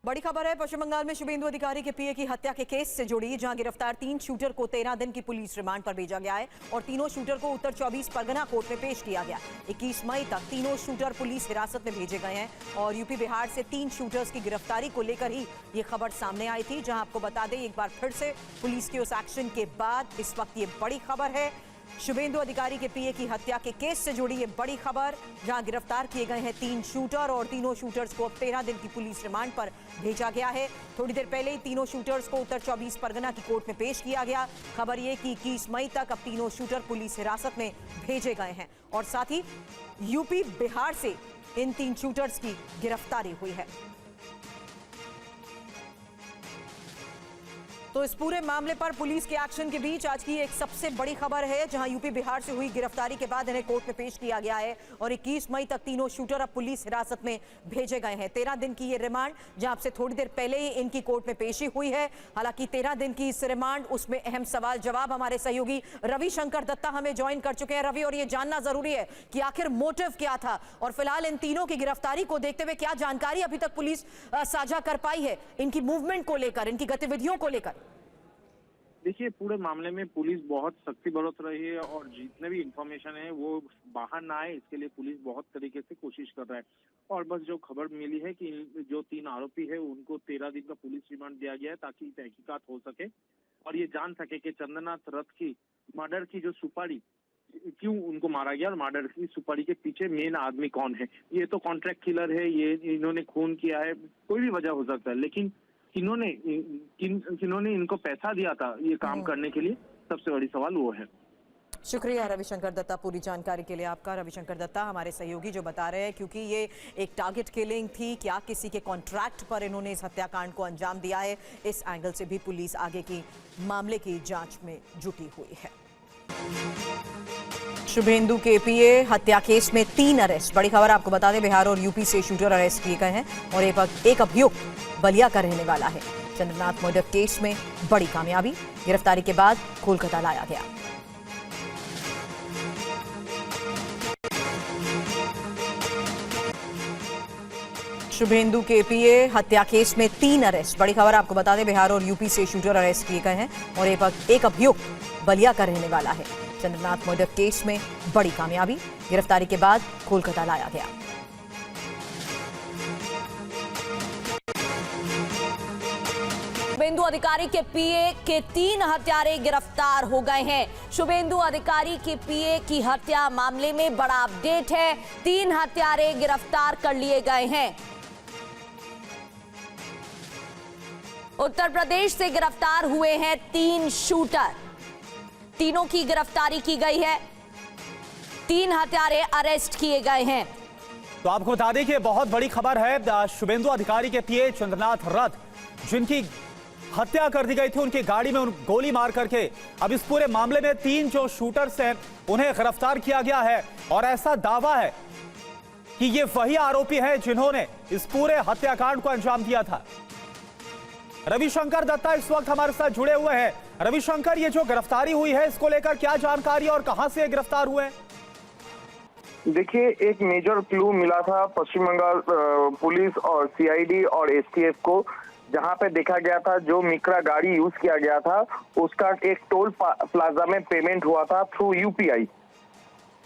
बड़ी खबर है पश्चिम बंगाल में शुभेंदु अधिकारी के पीए की हत्या के केस से जुड़ी, जहां गिरफ्तार 3 शूटर को 13 दिन की पुलिस रिमांड पर भेजा गया है और तीनों शूटर को उत्तर 24 परगना कोर्ट में पेश किया गया। 21 मई तक तीनों शूटर पुलिस हिरासत में भेजे गए हैं और यूपी बिहार से 3 शूटर्स की गिरफ्तारी को लेकर ही ये खबर सामने आई थी। जहां आपको बता दें एक बार फिर से पुलिस के उस एक्शन के बाद इस वक्त ये बड़ी खबर है, शुभेंदु अधिकारी के पीए की हत्या के केस से जुड़ी ये बड़ी खबर, जहां गिरफ्तार किए गए हैं 3 शूटर और तीनों शूटर्स को अब 13 दिन की पुलिस रिमांड पर भेजा गया है। थोड़ी देर पहले ही तीनों शूटर्स को उत्तर 24 परगना की कोर्ट में पेश किया गया। खबर ये कि 21 मई तक अब तीनों शूटर पुलिस हिरासत में भेजे गए हैं और साथ ही यूपी बिहार से इन 3 शूटर्स की गिरफ्तारी हुई है। तो इस पूरे मामले पर पुलिस के एक्शन के बीच आज की एक सबसे बड़ी खबर है, जहां यूपी बिहार से हुई गिरफ्तारी के बाद इन्हें कोर्ट में पेश किया गया है और 21 मई तक तीनों शूटर अब पुलिस हिरासत में भेजे गए हैं। 13 दिन की ये रिमांड, जहां से थोड़ी देर पहले ही इनकी कोर्ट में पेशी हुई है। हालांकि 13 दिन की इस रिमांड, उसमें अहम सवाल जवाब हमारे सहयोगी रविशंकर दत्ता हमें ज्वाइन कर चुके हैं। रवि, और ये जानना जरूरी है कि आखिर मोटिव क्या था और फिलहाल इन तीनों की गिरफ्तारी को देखते हुए क्या जानकारी अभी तक पुलिस साझा कर पाई है इनकी मूवमेंट को लेकर, इनकी गतिविधियों को लेकर? देखिए, पूरे मामले में पुलिस बहुत सख्ती बरत रही है और जितने भी इंफॉर्मेशन है वो बाहर ना आए, इसके लिए पुलिस बहुत तरीके से कोशिश कर रहा है। और बस जो खबर मिली है कि जो 3 आरोपी है उनको 13 दिन का पुलिस रिमांड दिया गया है ताकि तहकीकात हो सके और ये जान सके कि चंद्रनाथ रथ की मर्डर की जो सुपारी, क्यों उनको मारा गया और मर्डर की सुपारी के पीछे मेन आदमी कौन है। ये तो कॉन्ट्रैक्ट किलर है, ये इन्होंने खून किया है, कोई भी वजह हो सकता है, लेकिन किन्होंने इनको पैसा दिया था ये काम करने के लिए, सबसे बड़ी सवाल वो है। शुक्रिया रविशंकर दत्ता पूरी जानकारी के लिए आपका। रविशंकर दत्ता हमारे सहयोगी जो बता रहे हैं, क्योंकि ये एक टारगेट किलिंग थी, क्या किसी के कॉन्ट्रैक्ट पर इन्होंने इस हत्याकांड को अंजाम दिया है, इस एंगल से भी पुलिस आगे की मामले की जांच में जुटी हुई है। शुभेंदु के पीए हत्या केस में 3 अरेस्ट, बड़ी खबर आपको बता दें, बिहार और यूपी से शूटर अरेस्ट किए गए हैं और एक अभियुक्त बलिया का रहने वाला है। चंद्रनाथ मर्डर केस में बड़ी कामयाबी, गिरफ्तारी के बाद कोलकाता लाया गया। शुभेंदु के पीए हत्या केस में 3 अरेस्ट, बड़ी खबर आपको बता दें, बिहार और यूपी से शूटर अरेस्ट किए गए हैं और एक अभियुक्त बलिया का रहने वाला है। चंद्रनाथ मर्डर केस में बड़ी कामयाबी, गिरफ्तारी के बाद कोलकाता लाया गया। शुभेंदु अधिकारी के पीए के 3 हत्यारे गिरफ्तार हो गए हैं। शुभेंदु अधिकारी के पीए की हत्या मामले में बड़ा अपडेट है, 3 हत्यारे गिरफ्तार कर लिए गए हैं। उत्तर प्रदेश से गिरफ्तार हुए हैं 3 शूटर, तीनों की गिरफ्तारी की गई है, 3 हत्यारे अरेस्ट किए गए हैं। तो आपको बता दें कि बहुत बड़ी खबर है, शुभेंदु अधिकारी के पीए चंद्रनाथ रथ, जिनकी हत्या कर दी गई थी, उनकी गाड़ी में गोली मार करके अब इस पूरे मामले में 3 जो शूटर्स हैं उन्हें गिरफ्तार किया गया है और ऐसा दावा है कि ये वही आरोपी हैं जिन्होंने इस पूरे हत्याकांड को अंजाम दिया था। रविशंकर दत्ता इस वक्त हमारे साथ जुड़े हुए हैं। रविशंकर, ये जो गिरफ्तारी हुई है इसको लेकर क्या जानकारी और कहां से गिरफ्तार हुए हैं? देखिए, एक मेजर क्लू मिला था पश्चिम बंगाल पुलिस और सीआईडी और एसटीएफ को, जहां पे देखा गया था जो मिक्रा गाड़ी यूज किया गया था उसका एक टोल प्लाजा में पेमेंट हुआ था थ्रू यूपीआई।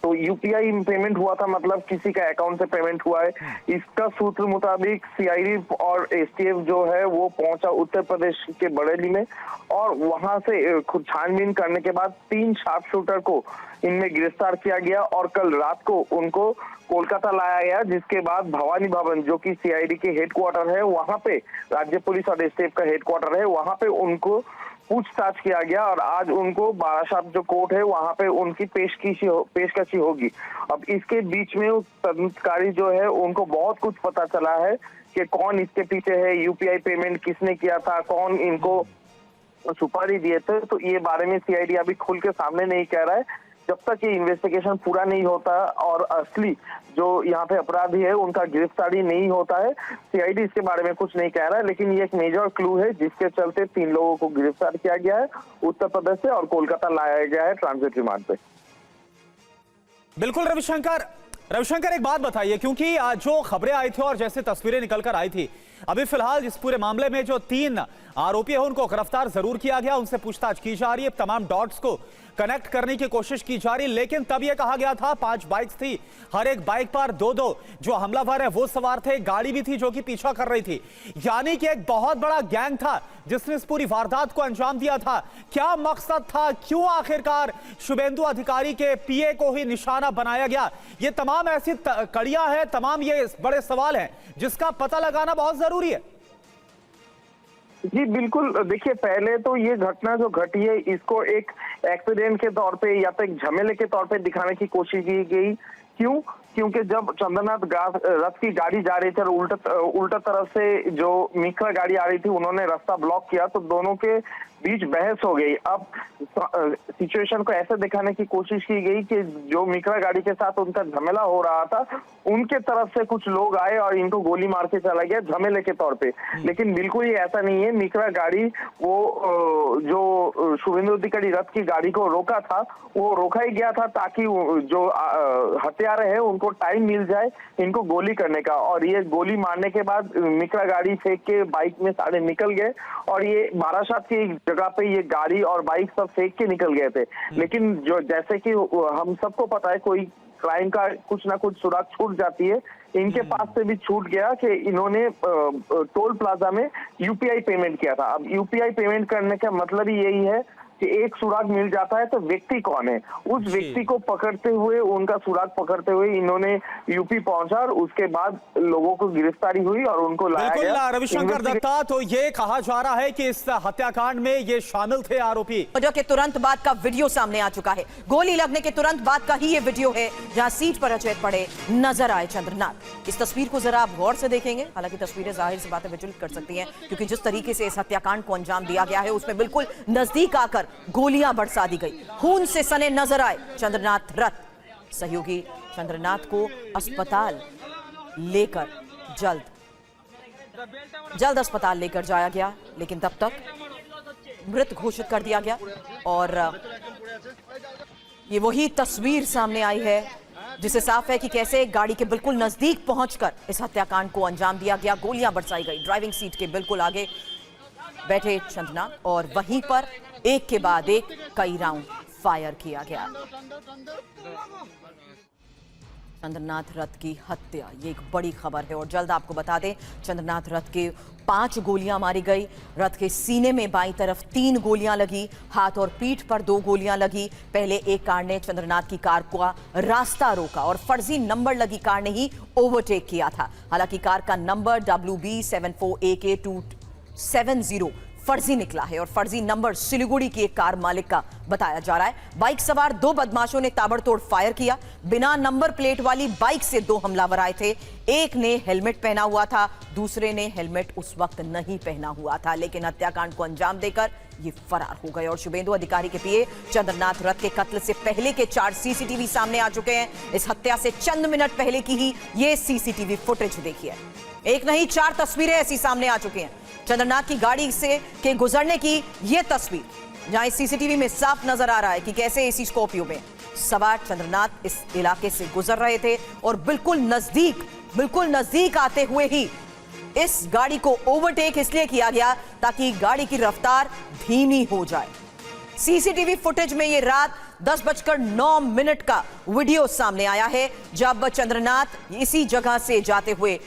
तो यूपीआई पेमेंट हुआ था, मतलब किसी का अकाउंट से पेमेंट हुआ है। इसका सूत्र मुताबिक सीआईडी और एसटीएफ जो है वो पहुंचा उत्तर प्रदेश के बरेली में और वहां से खुद छानबीन करने के बाद 3 शार्प शूटर को इनमें गिरफ्तार किया गया और कल रात को उनको कोलकाता लाया गया, जिसके बाद भवानी भवन जो कि सीआईडी के हेडक्वार्टर है, वहां पे राज्य पुलिस और एसटीएफ का हेडक्वार्टर है, वहां पे उनको पूछताछ किया गया और आज उनको बारासात जो कोर्ट है वहां पे उनकी पेशकशी होगी। अब इसके बीच में तदंतकारी जो है उनको बहुत कुछ पता चला है कि कौन इसके पीछे है, यूपीआई पेमेंट किसने किया था, कौन इनको सुपारी दिए थे। तो ये बारे में सीआईडी अभी खुल के सामने नहीं कह रहा है, जब तक ये इन्वेस्टिगेशन पूरा नहीं होता और असली जो यहाँ पे अपराधी है उनका गिरफ्तारी नहीं होता है। सीआईडी इसके बारे में कुछ नहीं कह रहा है, लेकिन ये एक मेजर क्लू है जिसके चलते 3 लोगों को गिरफ्तार किया गया है उत्तर प्रदेश से और कोलकाता लाया गया है ट्रांजिट रिमांड पे। बिल्कुल रविशंकर, एक बात बताइए, क्योंकि जो खबरें आई थी और जैसे तस्वीरें निकल कर आई थी, अभी फिलहाल इस पूरे मामले में जो 3 आरोपी हैं उनको गिरफ्तार जरूर किया गया, उनसे पूछताछ की जा रही है, तमाम डॉट्स को कनेक्ट करने की कोशिश की जा रही है। लेकिन तब यह कहा गया था 5 बाइक्स थी, हर एक बाइक पर 2-2 जो हमलावर है वो सवार थे, गाड़ी भी थी जो कि पीछा कर रही थी, यानी कि एक बहुत बड़ा गैंग था जिसने इस पूरी वारदात को अंजाम दिया था। क्या मकसद था, क्यों आखिरकार शुभेंदु अधिकारी के पीए को ही निशाना बनाया गया, ये तमाम ऐसी कड़ियां हैं, तमाम ये बड़े सवाल हैं जिसका पता लगाना बहुत जरूरी है। जी बिल्कुल, देखिए पहले तो ये घटना जो घटी है इसको एक एक्सीडेंट के तौर पे या तो एक झमेले के तौर पे दिखाने की कोशिश की गई। क्यों? क्योंकि जब चंद्रनाथ रथ की गाड़ी जा रही थी और उल्टा तरफ से जो मिक्रा गाड़ी आ रही थी उन्होंने रास्ता ब्लॉक किया तो दोनों के बीच बहस हो गई। अब सिचुएशन को ऐसे दिखाने की कोशिश की गई कि जो मिक्रा गाड़ी के साथ उनका झमेला हो रहा था उनके तरफ से कुछ लोग आए और इनको गोली मार के चला गया झमेले के तौर पे। लेकिन बिल्कुल ये ऐसा नहीं है। मिक्रा गाड़ी वो जो शुभेंदु अधिकारी रथ की गाड़ी को रोका था वो रोका ही गया था ताकि जो हत्यारे हैं उनको टाइम मिल जाए इनको गोली करने का। और ये गोली मारने के बाद मिक्रा गाड़ी फेंक के बाइक में सारे निकल गए और ये बारासात की जगह पे ये गाड़ी और बाइक सब फेंक के निकल गए थे। लेकिन जो जैसे कि हम सबको पता है कोई क्राइम का कुछ ना कुछ सुराग छूट जाती है, इनके पास से भी छूट गया कि इन्होंने टोल प्लाजा में यूपीआई पेमेंट किया था। अब यूपीआई पेमेंट करने का मतलब ही यही है कि एक सुराग मिल जाता है तो व्यक्ति कौन है उस व्यक्ति को पकड़ते हुए उनका सुराग पकड़ते हुए इन्होंने यूपी पहुंचा और उसके बाद लोगों को गिरफ्तारी हुई और उनको लाया गया। बिल्कुल रविशंकर दत्ता, तो ये कहा जा रहा है कि इस हत्याकांड में ये शामिल थे आरोपी। के तुरंत बाद का वीडियो सामने आ चुका है, गोली लगने के तुरंत बाद का ही ये वीडियो है जहां सीट पर अचेत पड़े नजर आए चंद्रनाथ। इस तस्वीर को जरा आप गौर से देखेंगे, हालांकि तस्वीरें जाहिर सी बातें विचलित कर सकती हैं क्योंकि जिस तरीके से इस हत्याकांड को अंजाम दिया गया है उसमें बिल्कुल नजदीक आकर गोलियां बरसा दी गई, खून से सने नजर आए चंद्रनाथ रथ। सहयोगी चंद्रनाथ को अस्पताल लेकर जल्द अस्पताल लेकर जाया गया, लेकिन तब तक मृत घोषित कर दिया गया। और ये वही तस्वीर सामने आई है जिससे साफ है कि कैसे गाड़ी के बिल्कुल नजदीक पहुंचकर इस हत्याकांड को अंजाम दिया गया, गोलियां बरसाई गई। ड्राइविंग सीट के बिल्कुल आगे बैठे चंद्रनाथ और वहीं पर एक के बाद एक कई राउंड फायर किया गया। चंद्रनाथ रथ की हत्या, ये एक बड़ी खबर है और जल्द आपको बता दें चंद्रनाथ रथ के 5 गोलियां मारी गई। रथ के सीने में बाईं तरफ 3 गोलियां लगी, हाथ और पीठ पर 2 गोलियां लगी। पहले एक कार ने चंद्रनाथ की कार का रास्ता रोका और फर्जी नंबर लगी कार ने ही ओवरटेक किया था। हालांकि कार का नंबर WB74AK270 फर्जी निकला है और फर्जी नंबर सिलीगुड़ी की एक कार मालिक का बताया जा रहा है। बाइक सवार 2 बदमाशों ने ताबड़तोड़ फायर किया। बिना नंबर प्लेट वाली बाइक से 2 हमलावर आए थे। एक ने हेलमेट पहना हुआ था, दूसरे ने हेलमेट उस वक्त नहीं पहना हुआ था, लेकिन हत्याकांड को अंजाम देकर ये फरार हो गए। और शुभेंदु अधिकारी के पीए चंद्रनाथ रथ के कत्ल से पहले के 4 सीसीटीवी सामने आ चुके हैं। इस हत्या से चंद मिनट पहले की ही ये सीसीटीवी फुटेज देखिए। एक नहीं 4 तस्वीरें ऐसी सामने आ चुकी हैं। चंद्रनाथ की गाड़ी से के गुजरने की यह तस्वीर जहां इस सीसीटीवी में साफ नजर आ रहा है कि कैसे एसी स्कॉर्पियो में सवार चंद्रनाथ इस इलाके से गुजर रहे थे और बिल्कुल नजदीक आते हुए ही इस गाड़ी को ओवरटेक इसलिए किया गया ताकि गाड़ी की रफ्तार धीमी हो जाए। सीसीटीवी फुटेज में यह रात 10:09 का वीडियो सामने आया है जब चंद्रनाथ इसी जगह से जाते हुए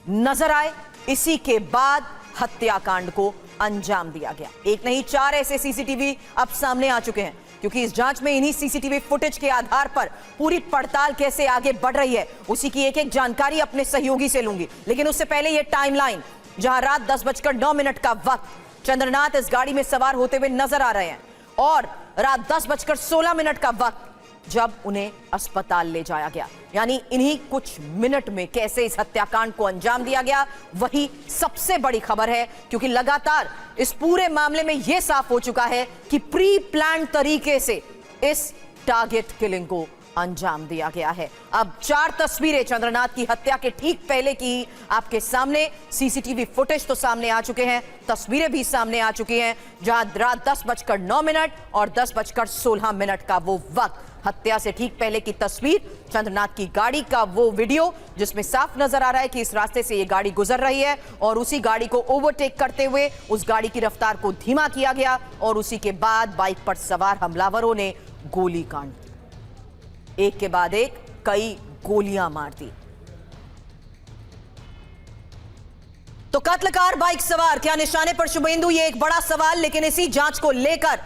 नजर आए। इसी के बाद हत्याकांड को अंजाम दिया गया। एक नहीं 4 ऐसे सीसीटीवी अब सामने आ चुके हैं क्योंकि इस जांच में इन्हीं सीसीटीवी फुटेज के आधार पर पूरी पड़ताल कैसे आगे बढ़ रही है उसी की एक जानकारी अपने सहयोगी से लूंगी। लेकिन उससे पहले यह टाइमलाइन जहां रात 10:09 का वक्त चंद्रनाथ इस गाड़ी में सवार होते हुए नजर आ रहे हैं और रात 10:16 का वक्त जब उन्हें अस्पताल ले जाया गया, यानी इन्हीं कुछ मिनट में कैसे इस हत्याकांड को अंजाम दिया गया वही सबसे बड़ी खबर है। क्योंकि लगातार इस पूरे मामले में यह साफ हो चुका है कि प्री प्लान तरीके से इस टारगेट किलिंग को अंजाम दिया गया है। अब 4 तस्वीरें चंद्रनाथ की हत्या के ठीक पहले की आपके सामने, सीसीटीवी फुटेज तो सामने आ चुके हैं, तस्वीरें भी सामने आ चुकी हैं जहां रात 10:09 और 10:16 का वो वक्त हत्या से ठीक पहले की तस्वीर, चंद्रनाथ की गाड़ी का वो वीडियो जिसमें साफ नजर आ रहा है कि इस रास्ते से ये गाड़ी गुजर रही है और उसी गाड़ी को ओवरटेक करते हुए उस गाड़ी की रफ्तार को धीमा किया गया और उसी के बाद बाइक पर सवार हमलावरों ने गोली कांड दी। एक के बाद एक कई गोलियां मार दी। तो कत्लकार बाइक सवार, क्या निशाने पर शुभेंदु, ये एक बड़ा सवाल। लेकिन इसी जांच को लेकर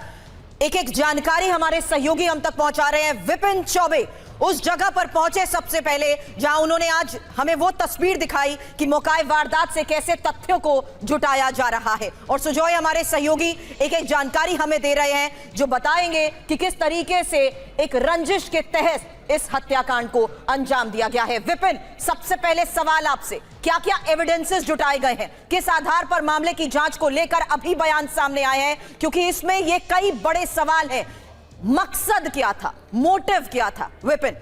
एक एक जानकारी हमारे सहयोगी हम तक पहुंचा रहे हैं। विपिन चौबे उस जगह पर पहुंचे सबसे पहले जहां उन्होंने आज हमें वो तस्वीर दिखाई कि मौके वारदात से कैसे तथ्यों को जुटाया जा रहा है। और सुजॉय हमारे सहयोगी एक एक जानकारी हमें दे रहे हैं जो बताएंगे कि किस तरीके से एक रंजिश के तहत इस हत्याकांड को अंजाम दिया गया है। विपिन, सबसे पहले सवाल आपसे, क्या क्या एविडेंसेस जुटाए गए हैं, किस आधार पर मामले की जांच को लेकर अभी बयान सामने आए हैं, क्योंकि इसमें ये कई बड़े सवाल हैं। मकसद क्या था, मोटिव क्या था? विपिन।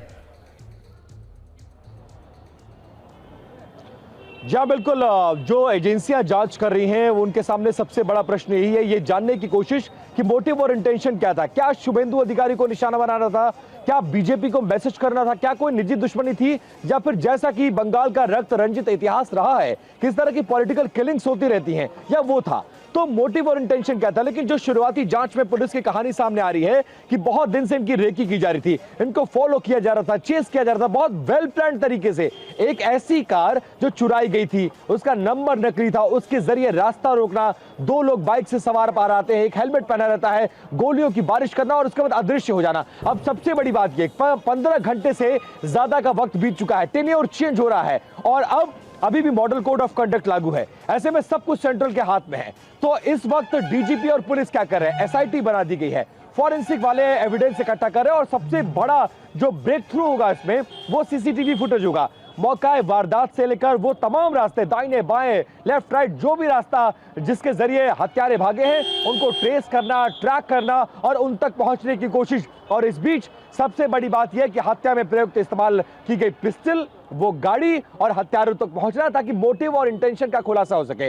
जी बिल्कुल, जो एजेंसियां जांच कर रही हैं उनके सामने सबसे बड़ा प्रश्न यही है, ये जानने की कोशिश कि मोटिव और इंटेंशन क्या था। क्या शुभेंदु अधिकारी को निशाना बनाना था, क्या बीजेपी को मैसेज करना था, क्या कोई निजी दुश्मनी थी, या फिर जैसा कि बंगाल का रक्त रंजित इतिहास रहा है किस तरह की पॉलिटिकल किलिंग्स होती रहती हैं, या वो था। तो मोटिव और इंटेंशन क्या था। लेकिन जो शुरुआती जांच में पुलिस की कहानी सामने आ रही है कि बहुत दिन से इनकी रेकी की जा रही थी, इनको फॉलो किया जा रहा था, चेस किया जा रहा था बहुत वेल प्लान तरीके से। एक ऐसी कार जो चुराई गई थी, उसका नंबर नकली था, उसके जरिए रास्ता रोकना, दो लोग बाइक से सवार पार आते हैं, एक हेलमेट पहना रहता है, गोलियों की बारिश करना और उसके बाद अदृश्य हो जाना। अब सबसे बड़ी बात यह 15 घंटे से ज्यादा का वक्त बीत चुका है, टेन्योर चेंज हो रहा है और अब अभी भी मॉडल कोड ऑफ कंडक्ट लागू है। ऐसे में सब कुछ सेंट्रल के हाथ में है। तो इस वक्त डीजीपी और पुलिस क्या कर रहे हैं, एसआईटी बना दी गई है, फॉरेंसिक वाले एविडेंस इकट्ठा कर रहे हैं और सबसे बड़ा जो ब्रेक थ्रू होगा इसमें वो सीसीटीवी फुटेज होगा। मौका वारदात से लेकर वो तमाम रास्ते, दाहिने बाएं लेफ्ट राइट, जो भी रास्ता जिसके जरिए हत्यारे भागे हैं उनको ट्रेस करना, ट्रैक करना और उन तक पहुंचने की कोशिश। और इस बीच सबसे बड़ी बात यह कि हत्या में प्रयुक्त इस्तेमाल की गई पिस्टल, वो गाड़ी और हत्यारों तक पहुंचना ताकि मोटिव और इंटेंशन का खुलासा हो सके।